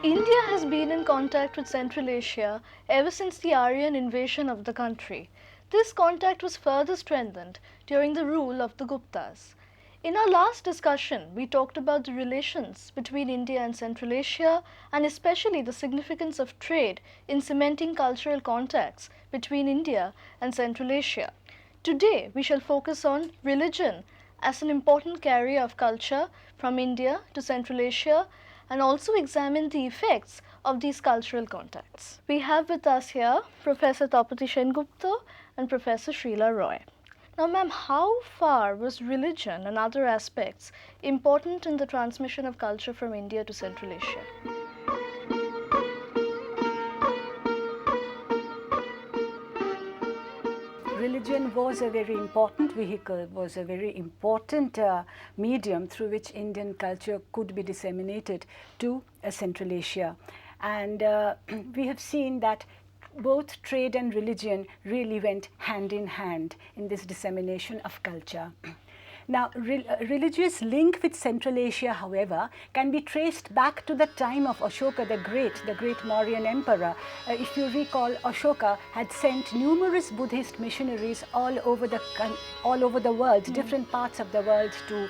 India has been in contact with Central Asia ever since the Aryan invasion of the country. This contact was further strengthened during the rule of the Guptas. In our last discussion, we talked about the relations between India and Central Asia and especially the significance of trade in cementing cultural contacts between India and Central Asia. Today, we shall focus on religion as an important carrier of culture from India to Central Asia and also examine the effects of these cultural contacts. We have with us here Professor Tapati Sengupta and Professor Srila Roy. Now ma'am, how far was religion and other aspects important in the transmission of culture from India to Central Asia? Religion was a very important vehicle, was a very important medium through which Indian culture could be disseminated to Central Asia. And we have seen that both trade and religion really went hand in hand in this dissemination of culture. Now, religious link with Central Asia, however, can be traced back to the time of Ashoka the great Mauryan emperor. If you recall, Ashoka had sent numerous Buddhist missionaries all over the world, different parts of the world, to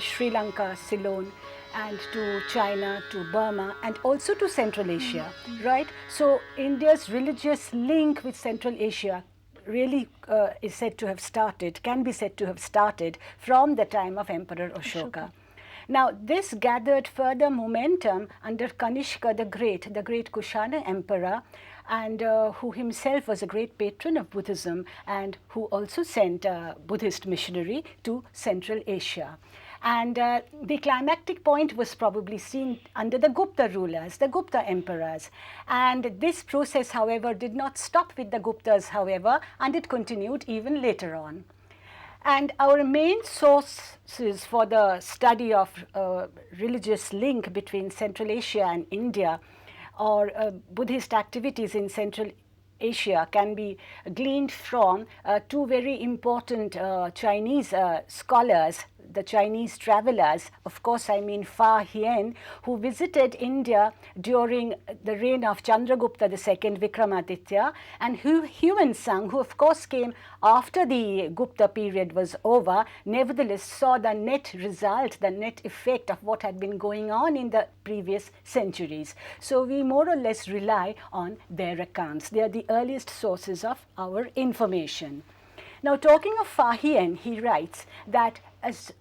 Sri Lanka, Ceylon, and to China, to Burma, and also to Central Asia, right? So India's religious link with Central Asia really is said to have started, can be said to have started from the time of Emperor Ashoka. Now, this gathered further momentum under Kanishka the great Kushana emperor, and who himself was a great patron of Buddhism and who also sent a Buddhist missionary to Central Asia. And the climactic point was probably seen under the Gupta rulers, the Gupta emperors. And this process, however, did not stop with the Guptas, however, and it continued even later on. And our main sources for the study of religious link between Central Asia and India, or Buddhist activities in Central Asia, can be gleaned from two very important Chinese scholars, the Chinese travelers, of course I mean Fa Hien, who visited India during the reign of Chandragupta II, Vikramaditya, and Huan Sang, who of course came after the Gupta period was over, nevertheless saw the net result, the net effect of what had been going on in the previous centuries. So we more or less rely on their accounts. They are the earliest sources of our information. Now, talking of Fa Hien, he writes that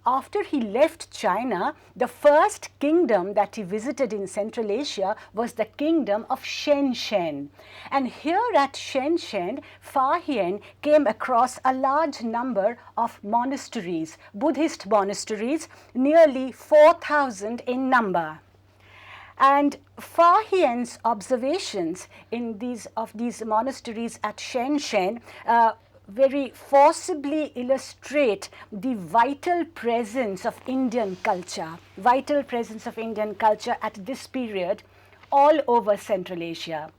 after he left China, the first kingdom that he visited in Central Asia was the kingdom of Shan. And here at Shan, Fa Hien came across a large number of monasteries, Buddhist monasteries, nearly 4,000 in number. And Fa Hien's observations in these monasteries at Shan very forcibly illustrate the vital presence of Indian culture at this period all over Central Asia.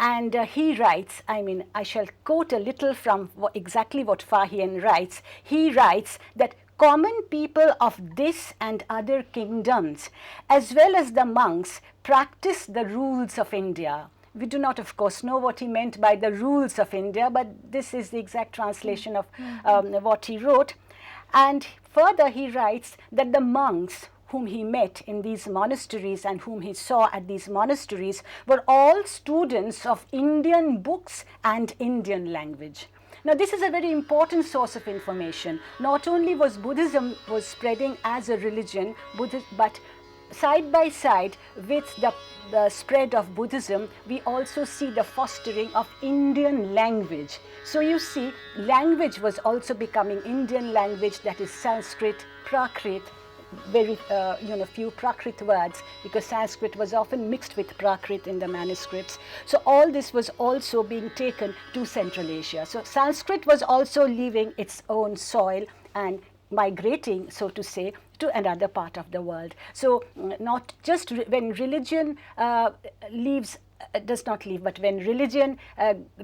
And he writes, I shall quote a little from exactly what Fa Hien writes. He writes that common people of this and other kingdoms, as well as the monks, practice the rules of India. We do not, of course, know what he meant by the rules of India, but this is the exact translation of what he wrote. And further, he writes that the monks whom he met in these monasteries and whom he saw at these monasteries were all students of Indian books and Indian language. Now, this is a very important source of information. Not only was Buddhism spreading as a religion, but side by side with the spread of Buddhism, we also see the fostering of Indian language. So you see, language was also becoming Indian language, that is Sanskrit, Prakrit, very few Prakrit words, because Sanskrit was often mixed with Prakrit in the manuscripts. So all this was also being taken to Central Asia. So Sanskrit was also leaving its own soil and migrating, so to say, to another part of the world. So not just when religion does not leave, but when religion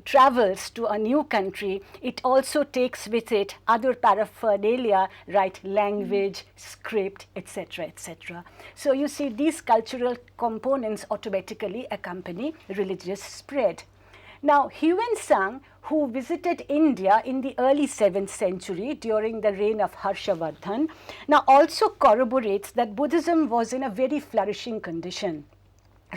travels to a new country, it also takes with it other paraphernalia, right, language, script, etc., etc. So you see, these cultural components automatically accompany religious spread. Now, Huan who visited India in the early 7th century during the reign of Harshavardhan, now also corroborates that Buddhism was in a very flourishing condition.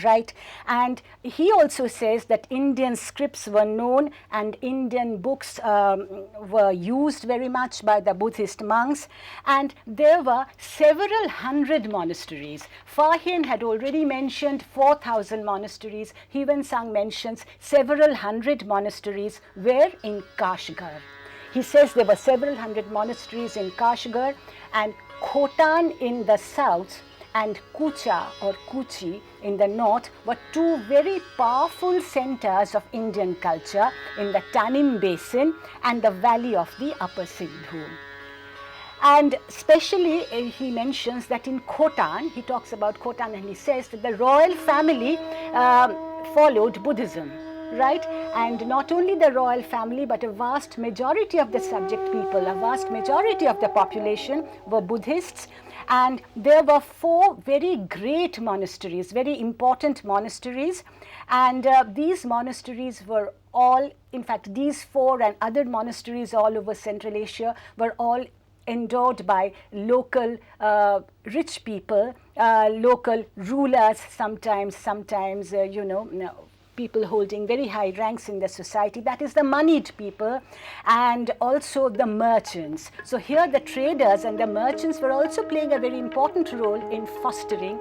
Right, and he also says that Indian scripts were known and Indian books were used very much by the Buddhist monks, and there were several hundred monasteries. Fahian had already mentioned 4,000 monasteries. Huan mentions several hundred monasteries were in Kashgar. He says there were several hundred monasteries in Kashgar, and Khotan in the south and Kucha or Kuchi in the north were two very powerful centers of Indian culture in the Tanim Basin and the valley of the Upper Sindhu. And especially he mentions that in Khotan, he talks about Khotan and he says that the royal family followed Buddhism. Right, and not only the royal family, but a vast majority of the subject people, a vast majority of the population were Buddhists, and there were 4 very great monasteries, very important monasteries, and these monasteries were all, in fact, these 4 and other monasteries all over Central Asia were all endowed by local rich people, local rulers, sometimes people holding very high ranks in the society, that is the moneyed people, and also the merchants. So here the traders and the merchants were also playing a very important role in fostering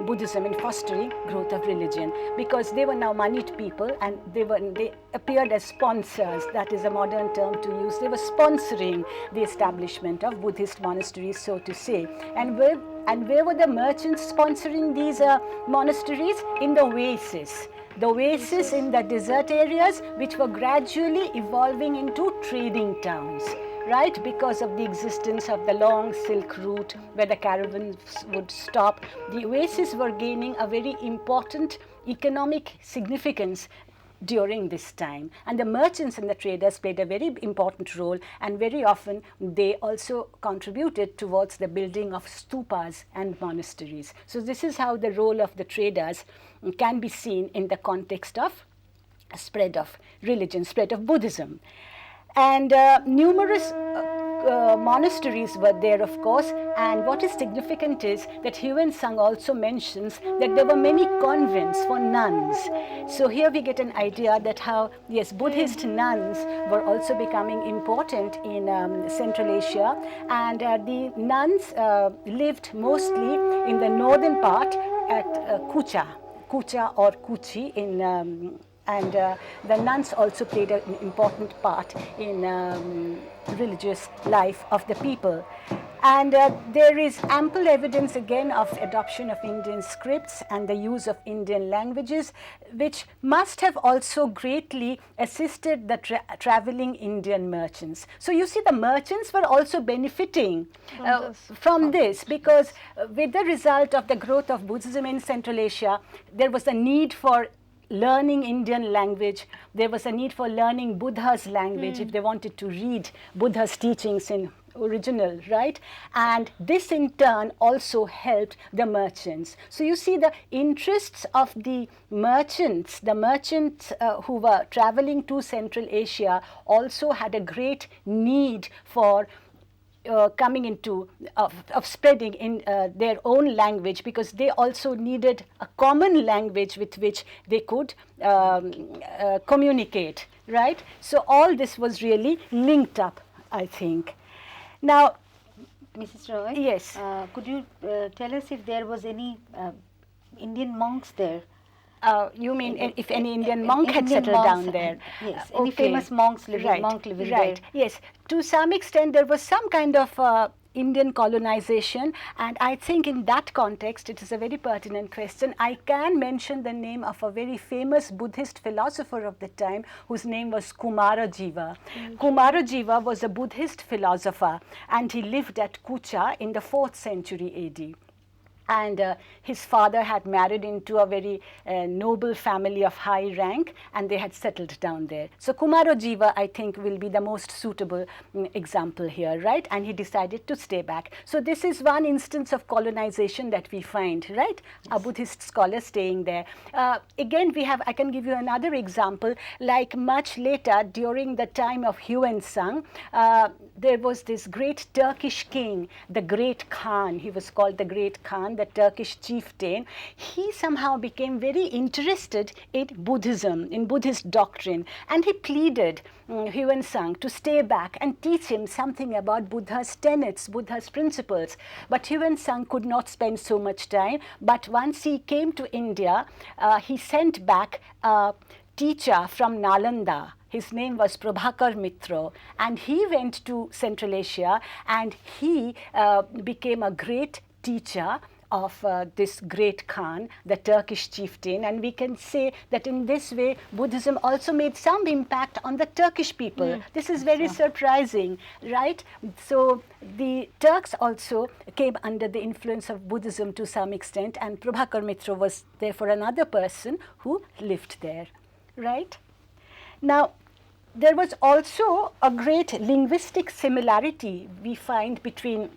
Buddhism, in fostering growth of religion, because they were now moneyed people and they appeared as sponsors. That is a modern term to use. They were sponsoring the establishment of Buddhist monasteries, so to say. And where were the merchants sponsoring these monasteries? In the oases. The oases in the desert areas, which were gradually evolving into trading towns, right? Because of the existence of the long Silk Route where the caravans would stop, the oases were gaining a very important economic significance during this time, and the merchants and the traders played a very important role, and very often they also contributed towards the building of stupas and monasteries. So this is how the role of the traders can be seen in the context of spread of religion, spread of Buddhism. And numerous monasteries were there, of course, and what is significant is that Huan also mentions that there were many convents for nuns. So here we get an idea that how, yes, Buddhist nuns were also becoming important in Central Asia, and the nuns lived mostly in the northern part at Kucha or Kuchi in and the nuns also played an important part in religious life of the people. And there is ample evidence again of adoption of Indian scripts and the use of Indian languages, which must have also greatly assisted the traveling Indian merchants. So you see, the merchants were also benefiting from this, because with the result of the growth of Buddhism in Central Asia, there was a need for learning Indian language. There was a need for learning Buddha's language if they wanted to read Buddha's teachings in original, right? And this in turn also helped the merchants. So you see, the interests of the merchants who were traveling to Central Asia also had a great need for coming into, of spreading in their own language, because they also needed a common language with which they could communicate, right? So all this was really linked up, I think. Now, Mrs. Roy? Yes. Could you tell us if there was any Indian monks there? You mean if any Indian monk had Indian settled monks, down there? Yes, any famous monks living, monk living there? Yes. To some extent, there was some kind of Indian colonization, and I think in that context, it is a very pertinent question. I can mention the name of a very famous Buddhist philosopher of the time, whose name was Kumarajiva. Kumarajiva was a Buddhist philosopher, and he lived at Kucha in the 4th century AD. And his father had married into a very noble family of high rank, and they had settled down there. So Kumarajiva, I think, will be the most suitable example here, right? And he decided to stay back. So this is one instance of colonization that we find, right? Yes. A Buddhist scholar staying there. Again, I can give you another example. Like much later, during the time of Huan there was this great Turkish king, the Great Khan. He was called the Great Khan, the Turkish chieftain. He somehow became very interested in Buddhism, in Buddhist doctrine, and he pleaded Huan to stay back and teach him something about Buddha's tenets, Buddha's principles. But Huan could not spend so much time. But once he came to India, he sent back a teacher from Nalanda. His name was Prabhakar Mitra, and he went to Central Asia, and he became a great teacher of this great Khan, the Turkish chieftain. And we can say that in this way, Buddhism also made some impact on the Turkish people. This is very surprising, right? So the Turks also came under the influence of Buddhism to some extent, and Prabhakar Mitra was therefore another person who lived there, right? Now, there was also a great linguistic similarity we find between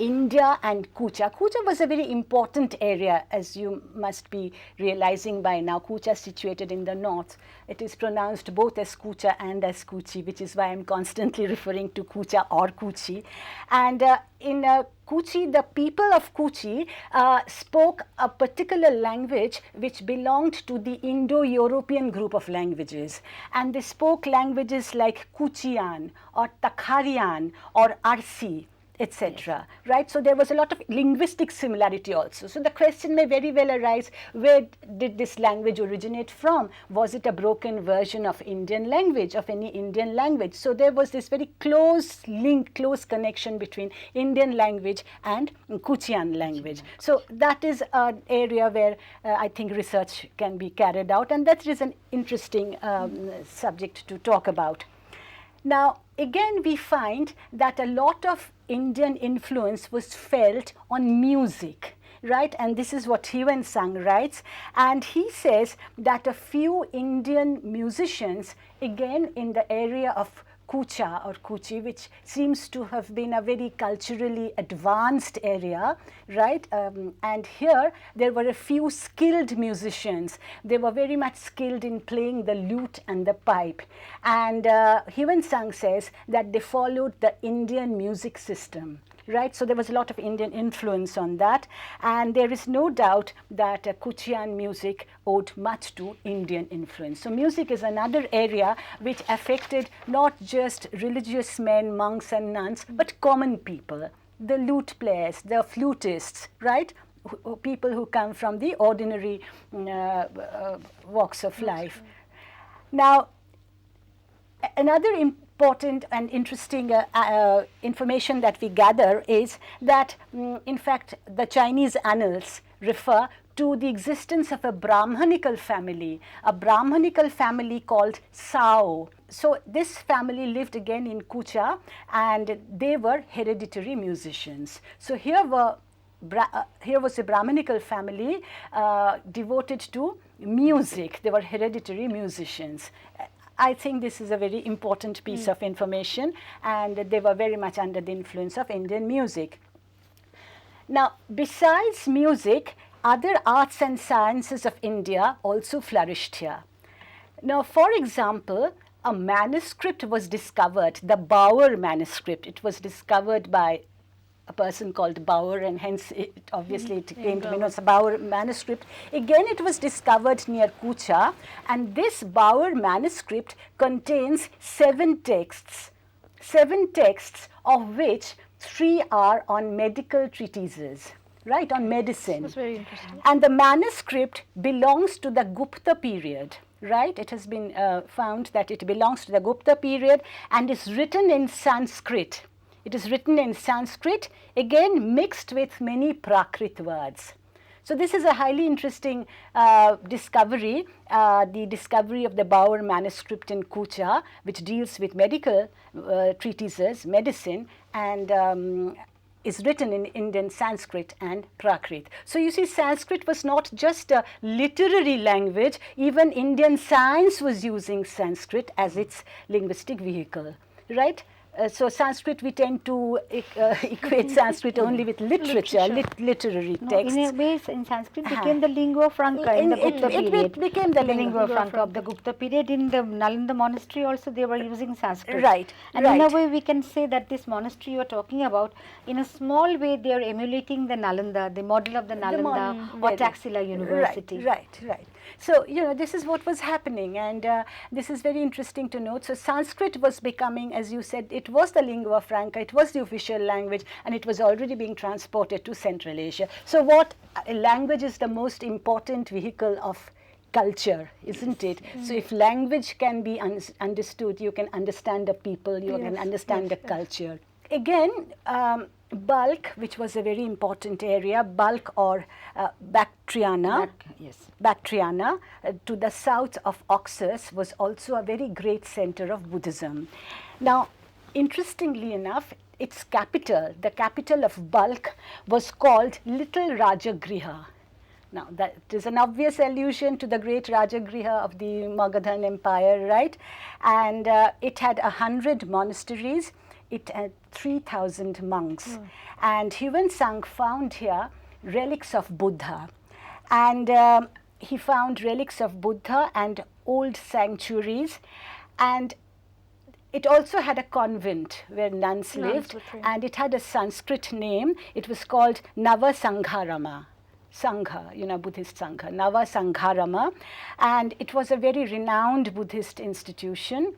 India and Kucha. Kucha was a very important area, as you must be realizing by now. Kucha is situated in the north. It is pronounced both as Kucha and as Kuchi, which is why I'm constantly referring to Kucha or Kuchi. And in Kuchi, the people of Kuchi spoke a particular language which belonged to the Indo-European group of languages. And they spoke languages like Kuchian or Takharian or Arsi, etc. Right? So there was a lot of linguistic similarity also. So the question may very well arise, where did this language originate from? Was it a broken version of Indian language, of any Indian language? So there was this very close link, close connection between Indian language and Kuchian language. So that is an area where I think research can be carried out, and that is an interesting subject to talk about. Now, again, we find that a lot of Indian influence was felt on music, right? And this is what Huan writes. And he says that a few Indian musicians, again in the area of Kucha or Kuchi, which seems to have been a very culturally advanced area, right? And here there were a few skilled musicians. They were very much skilled in playing the lute and the pipe. And Huan says that they followed the Indian music system. Right, so there was a lot of Indian influence on that, and there is no doubt that Kuchian music owed much to Indian influence. So music is another area which affected not just religious men, monks and nuns, but common people, the lute players, the flutists, right? People who come from the ordinary walks of life. Now, another important and interesting information that we gather is that, in fact, the Chinese annals refer to the existence of a Brahmanical family called Sao. So this family lived again in Kucha, and they were hereditary musicians. So here was a Brahmanical family devoted to music. They were hereditary musicians. I think this is a very important piece of information, and they were very much under the influence of Indian music. Now, besides music, other arts and sciences of India also flourished here. Now, for example, a manuscript was discovered, the Bauer manuscript. It was discovered by a person called Bauer, and hence it obviously it came to be known as the Bauer manuscript. Again, it was discovered near Kucha, and this Bauer manuscript contains 7 texts, of which 3 are on medical treatises, right, on medicine. That's very interesting. And the manuscript belongs to the Gupta period, right? It has been found that it belongs to the Gupta period and is written in Sanskrit. It is written in Sanskrit, again mixed with many Prakrit words. So this is a highly interesting discovery, the discovery of the Bauer manuscript in Kucha, which deals with medical treatises, medicine, and is written in Indian Sanskrit and Prakrit. So you see, Sanskrit was not just a literary language, even Indian science was using Sanskrit as its linguistic vehicle, right? So Sanskrit, we tend to equate Sanskrit only with literature, literary texts. In a way, in Sanskrit became the lingua franca in the Gupta period. It became the lingua franca of the Gupta period. In the Nalanda monastery also they were using Sanskrit. Right. And in a way we can say that this monastery you are talking about, in a small way they are emulating the Nalanda, the model of the Nalanda or Taxila University. Right. So, you know, this is what was happening, and this is very interesting to note. So Sanskrit was becoming, as you said, it was the lingua franca, it was the official language, and it was already being transported to Central Asia. So what language is the most important vehicle of culture, isn't it? So if language can be understood, you can understand the people, you can understand the culture. Again, Balkh, which was a very important area, Balkh or Bactriana, Bactriana to the south of Oxus, was also a very great center of Buddhism. Now, interestingly enough, its capital, the capital of Balkh, was called Little Rajagriha. Now, that is an obvious allusion to the great Rajagriha of the Magadhan Empire, right? And it had 100 monasteries. It had 3,000 monks. And Huan-Tsang found here relics of Buddha. And he found relics of Buddha and old sanctuaries. And it also had a convent where nuns lived. And it had a Sanskrit name. It was called Navasangharama. Sangha, you know, Buddhist Sangha, Navasangharama. And it was a very renowned Buddhist institution.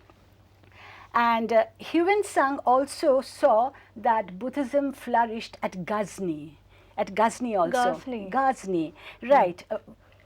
And Huan-Tsang also saw that Buddhism flourished at Ghazni. At Ghazni also. Ghazni, right.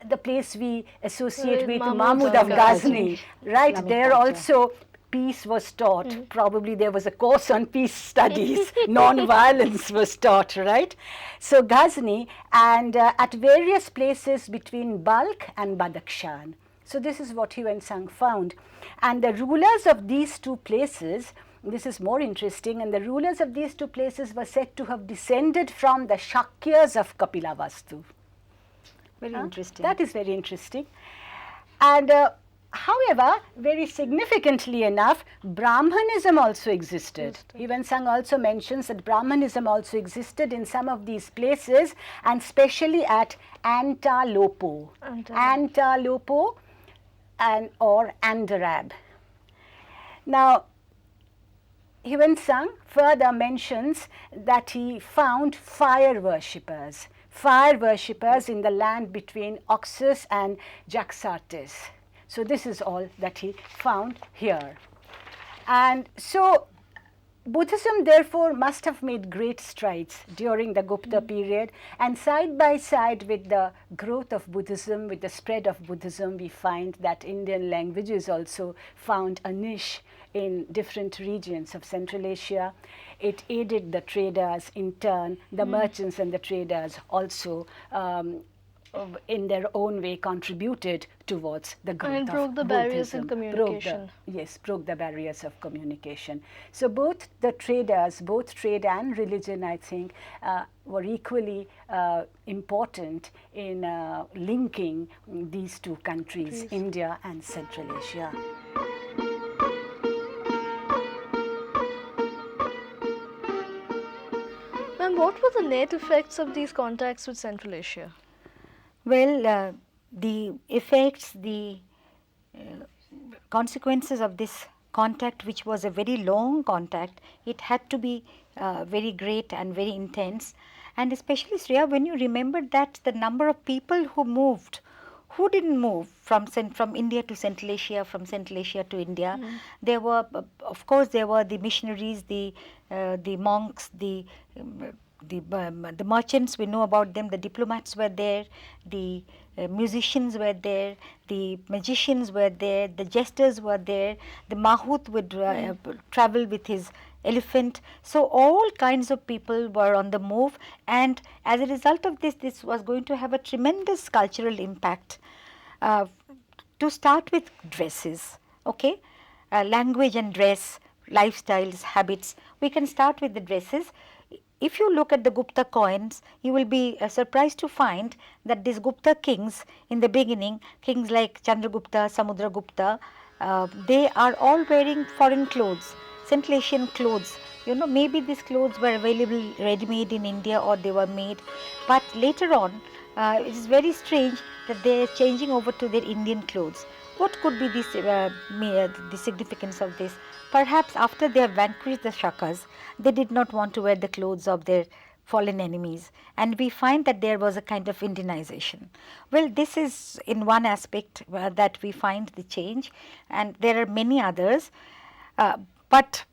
The place we associate with Mahmud of Ghazni, right. There also peace was taught. Probably there was a course on peace studies. Non-violence was taught, right. So Ghazni, and at various places between Balkh and Badakhshan. So this is what Huan-Tsang found. And the rulers of these two places, this is more interesting, and the rulers of these two places were said to have descended from the Shakyas of Kapilavastu. Very interesting. That is very interesting. And however, very significantly enough, Brahmanism also existed. Huan-Tsang also mentions that Brahmanism also existed in some of these places, and especially at Antalopo. Antalopo and or Andarab. Now, Huan-Tsang further mentions that he found fire worshippers in the land between Oxus and Jaxartes. So this is all that he found here. And so Buddhism therefore must have made great strides during the Gupta period, and side by side with the growth of Buddhism, with the spread of Buddhism, we find that Indian languages also found a niche in different regions of Central Asia. It aided the traders in turn, the merchants and the traders also in their own way contributed towards the growth of Buddhism. And broke the barriers in communication. Broke the barriers of communication. So both the traders, both trade and religion, I think, were equally important in linking these two countries, India and Central Asia. Ma'am, what were the net effects of these contacts with Central Asia? Well, the effects, the consequences of this contact, which was a very long contact, it had to be very great and very intense. And especially, Shreya, when you remember that the number of people who moved, who didn't move from India to Central Asia, from Central Asia to India? There were, of course, there were the missionaries, the monks, the merchants. We know about them. The diplomats were there. The musicians were there. The magicians were there. The jesters were there. The mahout would travel with his elephant. So all kinds of people were on the move, and as a result of this, this was going to have a tremendous cultural impact. To start with dresses, okay, language and dress, lifestyles, habits. We can start with the dresses. If you look at the Gupta coins, you will be surprised to find that these Gupta kings in the beginning, kings like Chandragupta, Samudragupta, they are all wearing foreign clothes, Central Asian clothes. You know, maybe these clothes were available ready-made in India, or they were made, but later on it is very strange that they are changing over to their Indian clothes. What could be this, the significance of this? Perhaps after they have vanquished the Shakas, they did not want to wear the clothes of their fallen enemies, and we find that there was a kind of Indianization. Well, this is in one aspect that we find the change, and there are many others, but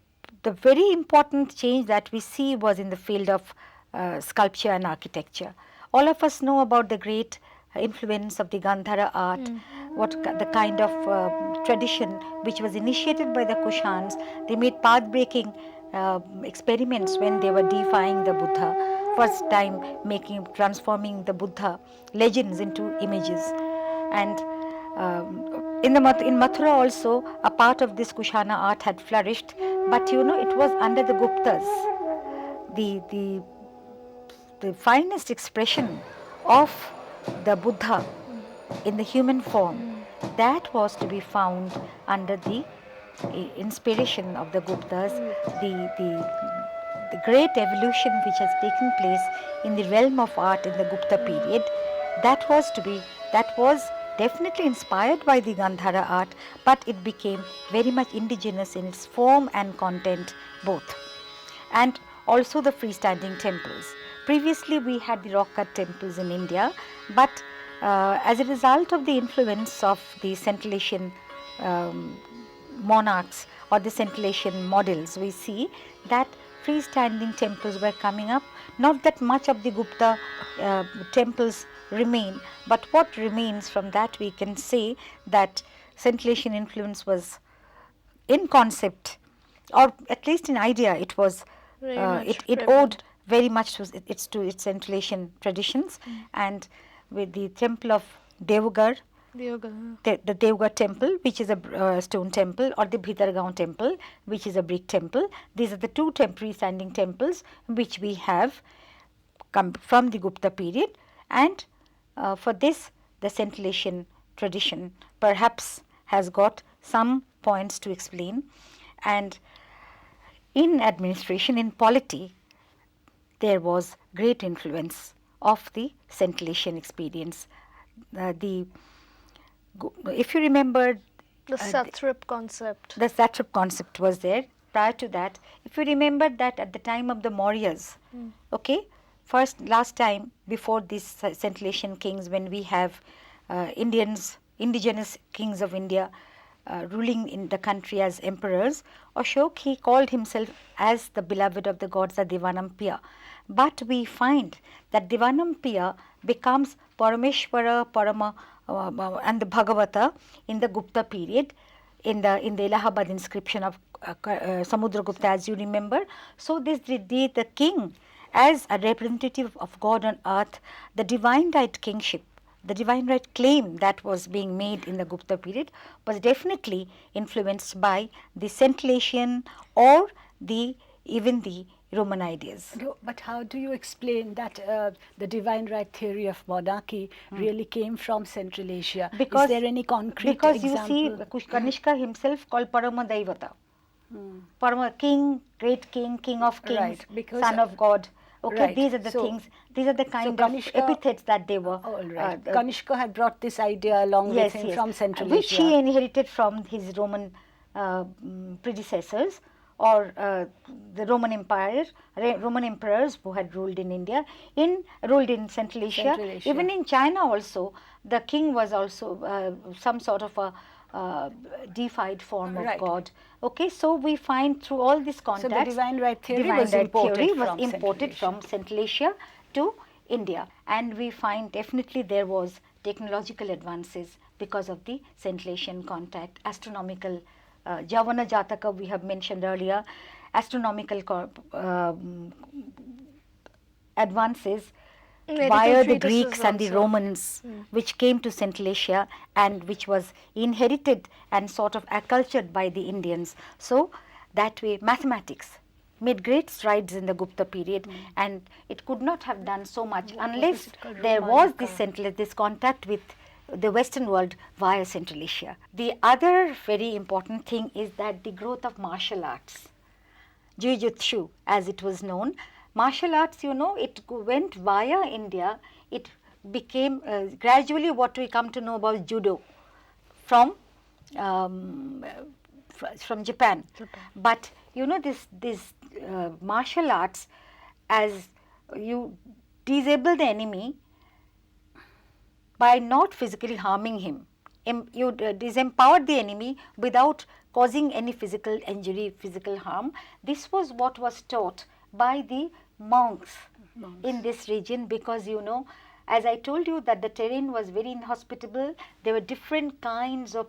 the very important change that we see was in the field of sculpture and architecture. All of us know about the great influence of the Gandhara art, the kind of tradition which was initiated by the Kushans. They made path-breaking experiments when they were deifying the Buddha, first time transforming the Buddha legends into images. And in Mathura also, a part of this Kushana art had flourished, but you know, it was under the Guptas. The finest expression of the Buddha in the human form, that was to be found under the inspiration of the Guptas, the great evolution which has taken place in the realm of art in the Gupta period. That was definitely inspired by the Gandhara art, but it became very much indigenous in its form and content both. And also the freestanding temples. Previously we had the rock cut temples in India, but as a result of the influence of the Central Asian monarchs or the Central Asian models, we see that freestanding temples were coming up. Not that much of the Gupta temples remain, but what remains from that, we can say that Central Asian influence was in concept, or at least in idea, it was it owed very much to its Central Asian traditions. And with the temple of Deoghar, the Deoghar temple, which is a stone temple, or the Bhitargaon temple, which is a brick temple. These are the two freestanding temples which we have come from the Gupta period, and for this the Central Asian tradition perhaps has got some points to explain. And in administration, in polity, there was great influence of the Central Asian experience. If you remember, the satrap concept. The satrap concept was there. Prior to that, if you remember that at the time of the Mauryas, okay, last time before these Central Asian kings, when we have indigenous kings of India ruling in the country as emperors, Ashok, he called himself as the beloved of the gods, the Devanampiya. But we find that Devanampiya becomes Parameshwara, Parama and the Bhagavata in the Gupta period, in the Allahabad inscription of Samudragupta, as you remember. So this the king as a representative of God on earth, the divine right kingship, the divine right claim that was being made in the Gupta period was definitely influenced by the Central Asian or even the Roman ideas. No, but how do you explain that the divine right theory of monarchy really came from Central Asia? Because, is there any concrete because example? You see, Kanishka himself called Parama Daivata. Parama, king, great king, king of kings, right, because son of God. Okay, right. These are the things, these are the kind of epithets that they were. All right. Kanishka had brought this idea along with him from Central which Asia. he inherited from his Roman predecessors, or the Roman Empire, Roman emperors who had ruled in India, ruled in Central Asia. Central Asia. Even in China also, the king was also some sort of a deified form of Right. God. Okay, so we find through all these So contacts, the divine right theory divine was right imported theory was from imported Central from Central Asia to India, and we find definitely there was technological advances because of the Central Asian contact. Astronomical Javana Jataka we have mentioned earlier, astronomical advances Medical via the treatises Greeks and the also. Romans, which came to Central Asia and which was inherited and sort of accultured by the Indians. So that way mathematics made great strides in the Gupta period, and it could not have done so much unless there was this contact with the Western world via Central Asia. The other very important thing is that the growth of martial arts, Jiu-Jitsu as it was known. Martial arts, you know, it went via India. It became gradually what we come to know about Judo from Japan. But you know, this martial arts, as you disable the enemy by not physically harming him. You disempowered the enemy without causing any physical injury, physical harm. This was what was taught by the monks in this region, because you know, as I told you, that the terrain was very inhospitable. There were different kinds of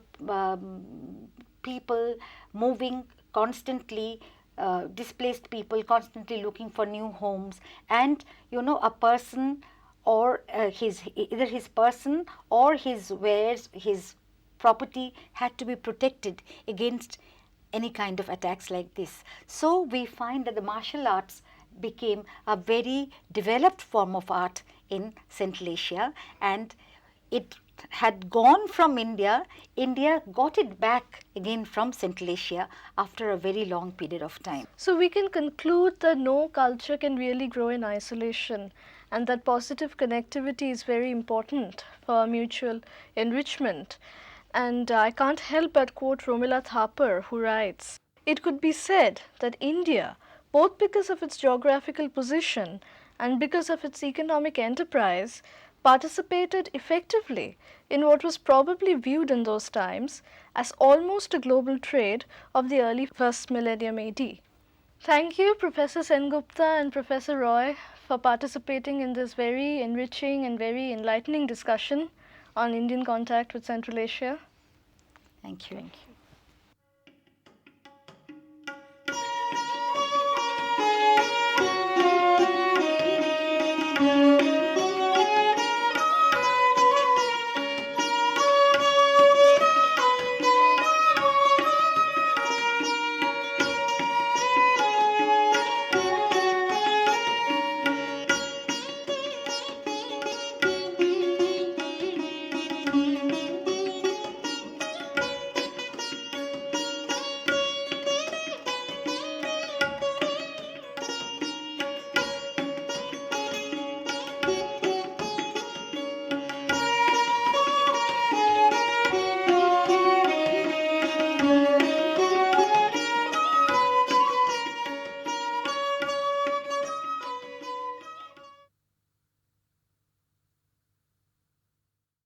people moving constantly, displaced people constantly looking for new homes, and you know, a person or either his person or his wares, his property had to be protected against any kind of attacks like this. So we find that the martial arts became a very developed form of art in Central Asia, and it had gone from India. India got it back again from Central Asia after a very long period of time. So we can conclude that no culture can really grow in isolation, and that positive connectivity is very important for mutual enrichment. And I can't help but quote Romila Thapar, who writes, "It could be said that India, both because of its geographical position and because of its economic enterprise, participated effectively in what was probably viewed in those times as almost a global trade of the early first millennium AD." Thank you, Professor Sengupta and Professor Roy, for participating in this very enriching and very enlightening discussion on Indian contact with Central Asia. Thank you. Thank you.